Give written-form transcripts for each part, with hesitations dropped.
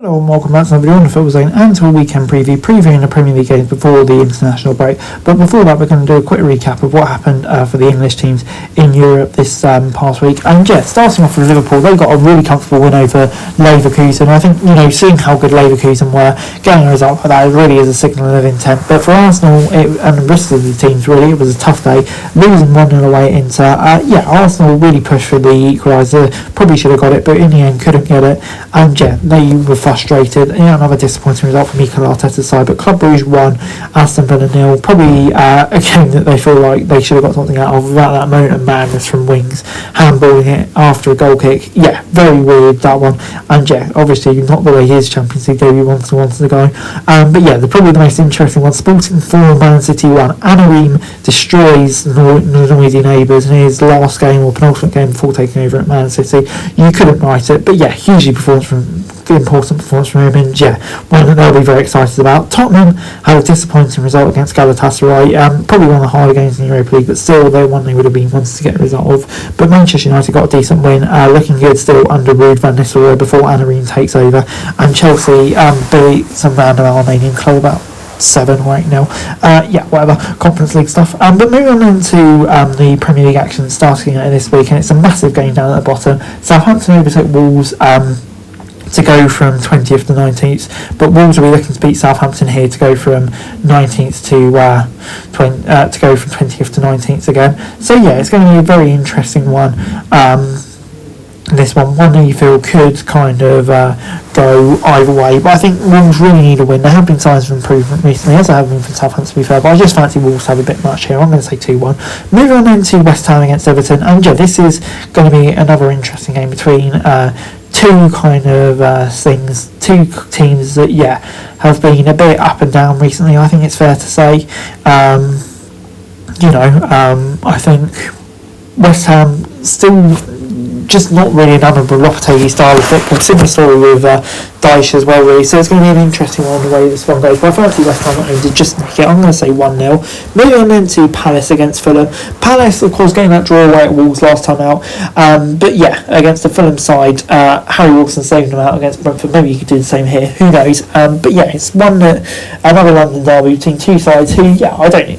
Hello and welcome back to another video on the Football Zone and to a weekend previewing the Premier League games before the international break. But before that, we're going to do a quick recap of what happened for the English teams in Europe this past week. And yeah, starting off with Liverpool, they got a really comfortable win over Leverkusen. I think, seeing how good Leverkusen were, getting a result like that really is a signal of intent. But for Arsenal and the rest of the teams, really, it was a tough day. Losing 1-0 away into, Arsenal really pushed for the equaliser, probably should have got it, but in the end couldn't get it. And yeah, they were frustrated. Another disappointing result for Mikel Arteta's side, but Club Brugge won, Aston Villa 0. Probably a game that they feel like they should have got something out of without that moment of madness from Wings handballing it after a goal kick. Yeah, very weird, that one. And yeah, obviously not the way his Champions League debut wants to go. But yeah, probably the most interesting one, Sporting 4, Man City 1. Anarim destroys noisy neighbours in his last game or penultimate game before taking over at Man City. You couldn't write it, but yeah, hugely important performance from him, and yeah, one that they'll be very excited about. Tottenham had a disappointing result against Galatasaray, probably one of the harder games in the Europa League, but still they one they would have been wanted to get a result of. But Manchester United got a decent win, looking good still under Ruud van Nistelrooy before Anarim takes over, and Chelsea beat some random Armenian club about 7 or 8-0, whatever, Conference League stuff. But moving on into the Premier League action starting this week, and it's a massive game down at the bottom. Southampton overtook Wolves to go from 20th to 19th, but Wolves will be looking to beat Southampton here to go from 19th to go from 20th to 19th again. So yeah, it's going to be a very interesting one. This one that you feel could kind of go either way, but I think Wolves really need a win. There have been signs of improvement recently, as there have been from Southampton to be fair, but I just fancy Wolves have a bit much here. I'm going to say 2-1. Moving on into West Ham against Everton, and yeah, this is going to be another interesting game between two teams that have been a bit up and down recently, I think it's fair to say. I think West Ham still just not really an honourable Lopetegui style of football. Similar story with Dyche as well, really. So it's going to be an interesting one the way this one goes. But I fancy West Ham at home to just make it. I'm going to say 1-0. Moving on into Palace against Fulham. Palace, of course, getting that draw away at Wolves last time out. But yeah, against the Fulham side, Harry Wilson saved them out against Brentford. Maybe you could do the same here. Who knows? But yeah, it's another London derby between two sides who,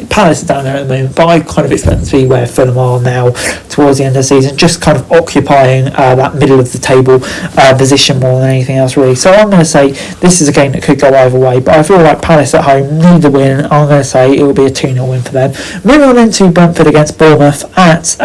Palace is down there at the moment, but I kind of expect them to be where Fulham are now towards the end of the season, just kind of occupying that middle of the table position more than anything else, really. So I'm going to say this is a game that could go either way, but I feel like Palace at home need the win. I'm going to say it will be a 2-0 win for them. Moving on into Brentford against Bournemouth at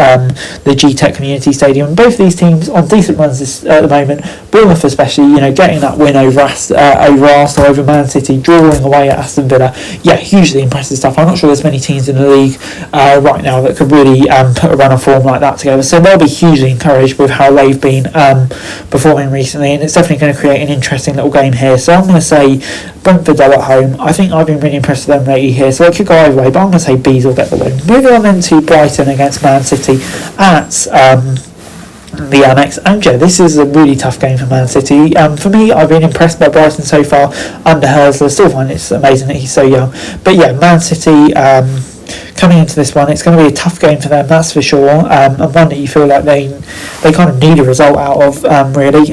the G-Tech Community Stadium. Both of these teams on decent runs at the moment. Bournemouth especially, getting that win over Arsenal, over Man City, drawing away at Aston Villa. Yeah, hugely impressive stuff. I'm not sure there's many teams in the league right now that could really put a run of form like that together. So they'll be hugely encouraged with how they've been performing recently, and it's definitely going to create an interesting little game here. So I'm going to say Brentford though at home. I think I've been really impressed with them lately here, so it could go either way, but I'm going to say Bees will get the win. Moving on then to Brighton against Man City at the Amex, and yeah, this is a really tough game for Man City. For me, I've been impressed by Brighton so far under Herzler. Still find it's amazing that he's so young, but yeah, Man City coming into this one, it's going to be a tough game for them, that's for sure, and one that you feel like they kind of need a result out of, really.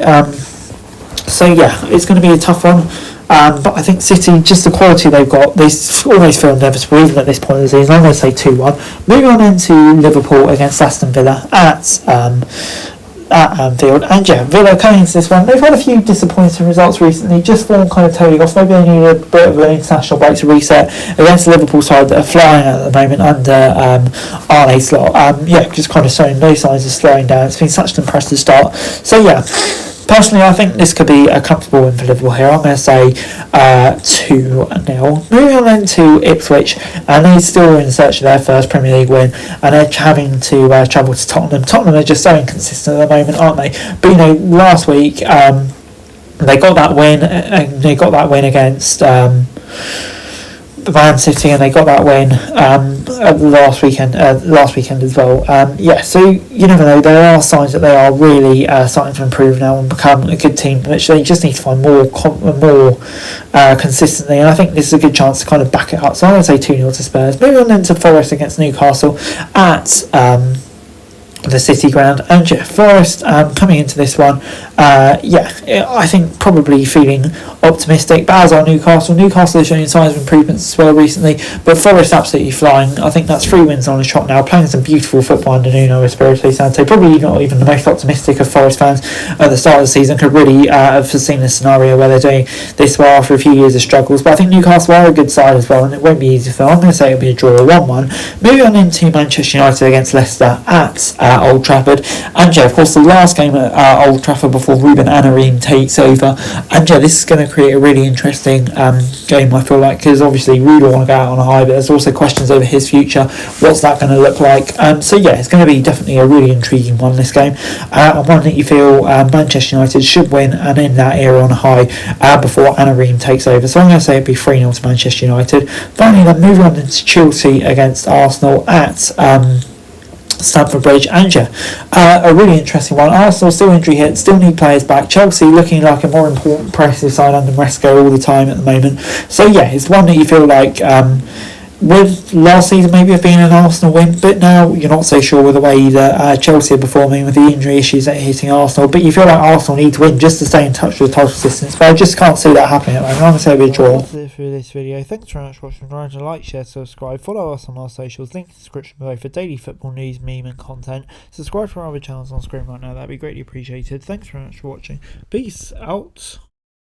So yeah, it's going to be a tough one. But I think City, just the quality they've got, they always feel inevitable even at this point of the season. I'm going to say 2-1. Moving on into Liverpool against Aston Villa at Anfield, and yeah, Villa coming into this one, they've had a few disappointing results recently, just fallen kind of totally off. Maybe they need a bit of an international break to reset against the Liverpool side that are flying at the moment under Arne Slot. Just kind of showing no signs of slowing down. It's been such an impressive start. So yeah, personally, I think this could be a comfortable win for Liverpool here. I'm going to say 2-0. Moving on then to Ipswich, and they're still in search of their first Premier League win, and they're having to travel to Tottenham. Tottenham are just so inconsistent at the moment, aren't they? But last week they got that win, and they got that win against Man City, and they got that win last weekend as well. So you never know, there are signs that they are really starting to improve now and become a good team, which they just need to find more consistently, and I think this is a good chance to kind of back it up. So I'm going to say 2-0 to Spurs. Moving on then to Forest against Newcastle at the City ground. And yeah, Forest coming into this one, I think probably feeling optimistic, but as are Newcastle has shown signs of improvements as well recently, but Forest absolutely flying. I think that's 3 wins on a trot now, playing some beautiful football under Nuno Espirito Santo. Probably not even the most optimistic of Forest fans at the start of the season could really have foreseen this scenario where they're doing this well after a few years of struggles, but I think Newcastle are a good side as well, and it won't be easy for them. I'm going to say it'll be a draw, 1-1. Moving on into Manchester United against Leicester at Old Trafford, and yeah, of course the last game at Old Trafford before Ruben Amorim takes over, and yeah, this is going to create a really interesting game, I feel like, because obviously Rude will want to go out on a high, but there's also questions over his future. What's that going to look like? So yeah, it's going to be definitely a really intriguing one, this game, and one that you feel Manchester United should win and end that era on a high before Amorim takes over. So I'm going to say it'd be 3-0 to Manchester United. Finally, then moving on into Chelsea against Arsenal at Stamford Bridge, and a really interesting one. Arsenal still injury hit, still need players back. Chelsea looking like a more important impressive side under Maresca all the time at the moment. So yeah, it's one that you feel like with last season maybe have been an Arsenal win, but now you're not so sure with the way that Chelsea are performing with the injury issues that are hitting Arsenal, but you feel like Arsenal need to win just to stay in touch with the title distance, but I just can't see that happening at the moment. I'm going to say it'll be a draw. That's it for this video. Thanks very much for watching. Remember to like, share, subscribe, follow us on our socials, link in the description below for daily football news, meme and content. Subscribe to our other channels on screen right now, that'd be greatly appreciated. Thanks very much for watching. Peace out.